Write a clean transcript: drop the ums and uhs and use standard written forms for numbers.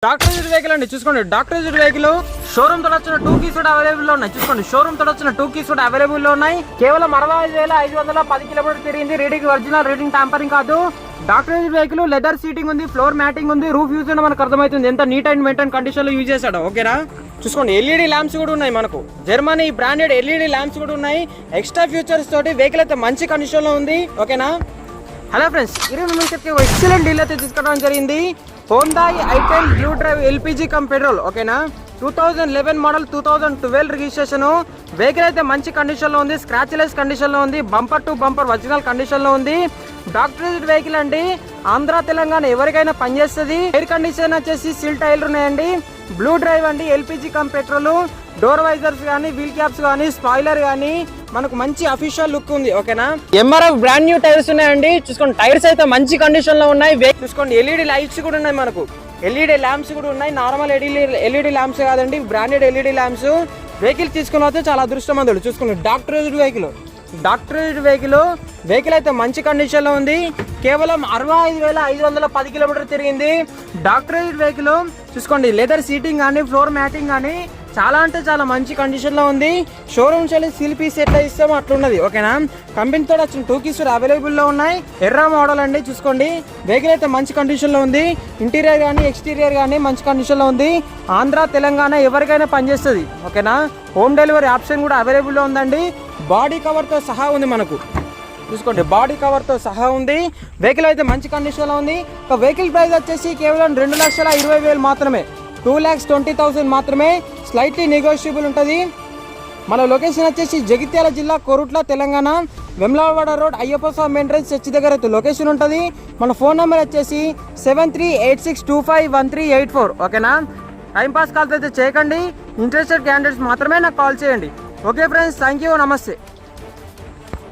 Doctor used vehicle అండి, చూసుకోండి. Doctor used vehicle showroom తో వచ్చిన 2 కీస్ కూడా అవైలబుల్ లో ఉన్నాయి. చూసుకోండి, షోరూమ్ తో వచ్చిన 2 కీస్ కూడా అవైలబుల్ లో ఉన్నాయి. కేవలం 65,510 కిలోమీటర్ తిరిగింది. రీడింగ్ ఒరిజినల్, రీడింగ్ టాంపరింగ్ కాదు. Doctor used vehicle leather seating ఉంది, ఫ్లోర్ మ్యాటింగ్ ఉంది, రూఫ్ యూజ్ ఉంటే మనకు అర్థమవుతుంది ఎంత నీట్ అండ్ మెయింటైన్ కండిషన్ లో యూజ్ చేశాడు. ఓకేనా, చూసుకోండి. ఎల్ఈడి ల్యాంప్స్ కూడా ఉన్నాయి మనకు, జర్మనీ బ్రాండెడ్ ఎల్ఈడి ల్యాంప్స్ కూడా ఉన్నాయి. ఎక్స్ట్రా ఫ్యూచర్స్ తోటి వెహికల్ అయితే మంచి కండిషన్ లో ఉంది. ఓకేనా. హలో ఫ్రెండ్స్, ఈరోజు మీకు ఎక్సలెంట్ డీల్ అయితే తీసుకోవడం జరిగింది. Hyundai i10 blue drive LPG come petrol. ఓకేనా, 2011 మోడల్, 2012 రిజిస్ట్రేషన్. వెహికల్ అయితే మంచి కండిషన్ లో ఉంది, స్క్రాచ్ లెస్ కండిషన్ లో ఉంది, bumper to bumper original condition లో ఉంది. డాక్టర్ యూజ్డ్ వెహికల్ అండి, ఆంధ్ర తెలంగాణ ఎవరికైనా పనిచేస్తుంది. ఎయిర్ కండిషన్ వచ్చేసి సిల్ టైర్లు ఉన్నాయండి. బ్లూ డ్రైవ్ అండి, LPG come petrol. Door visors కానీ, వీల్ క్యాప్స్ కానీ, స్పాయిలర్ కానీ మనకు మంచి అఫీషియల్ లుక్ ఉంది. ఓకేనా, ఎంఆర్ఎఫ్ బ్రాండ్ న్యూ టైర్స్ ఉన్నాయండి. చూసుకోండి, టైర్స్ అయితే మంచి కండిషన్ లో ఉన్నాయి. చూసుకోండి, ఎల్ఈడి లైట్స్ కూడా ఉన్నాయి మనకు, ఎల్ఈడి ల్యాంప్స్ కూడా ఉన్నాయి. నార్మల్ ఎల్ఈడి ల్యాంప్స్ కాదండి, బ్రాండెడ్ ఎల్ఈడి ల్యాంప్స్. వెహికల్ తీసుకుని వస్తే చాలా అదృష్టమంతుడు. చూసుకోండి, doctor used vehicle, doctor used vehicle అయితే మంచి కండిషన్ లో ఉంది. కేవలం 65,510 కిలోమీటర్ తిరిగింది. డాక్టర్ యూజ్డ్ వెహికల్ చూసుకోండి, లెదర్ సీటింగ్ కానీ, ఫ్లోర్ మ్యాటింగ్ కానీ చాలా అంటే చాలా మంచి కండిషన్ లో ఉంది. షోరూమ్ చెల్లి సీల్ పీస్ ఎట్లా ఇస్తామో అట్లున్నది. ఓకేనా, కంపెనీతో వచ్చిన 2 కీస్ అవైలబుల్ లో ఉన్నాయి. ఎర్ర మోడల్ అండి. చూసుకోండి, వెహికల్ అయితే మంచి కండిషన్ లో ఉంది. ఇంటీరియర్ కానీ, ఎక్స్టీరియర్ కానీ మంచి కండిషన్ లో ఉంది. ఆంధ్ర తెలంగాణ ఎవరికైనా పనిచేస్తుంది. ఓకేనా, హోమ్ డెలివరీ ఆప్షన్ కూడా అవైలబుల్ లో ఉందండి. బాడీ కవర్ తో సహా ఉంది మనకు. చూసుకోండి, బాడీ కవర్ తో సహా ఉంది. వెహికల్ అయితే మంచి కండిషన్ లో ఉంది. ఒక వెహికల్ ప్రైస్ వచ్చేసి కేవలం 2,20,000 మాత్రమే, 2,20,000 మాత్రమే. స్లైట్లీ నెగోషియబుల్ ఉంటుంది. మన లొకేషన్ వచ్చేసి జగిత్యాల జిల్లా, కోరుట్ల, తెలంగాణ. వెమ్లవాడ రోడ్, అయ్యప్ప స్వామి ఎంట్రన్స్ చర్చి దగ్గర అయితే లొకేషన్ ఉంటుంది. మన ఫోన్ నెంబర్ వచ్చేసి 7386251384. ఓకేనా, టైంపాస్ కాల్స్ అయితే చేయకండి. ఇంట్రెస్టెడ్ క్యాండిడేట్స్ మాత్రమే నాకు కాల్ చేయండి. ఓకే ఫ్రెండ్స్, థ్యాంక్ యూ, నమస్తే.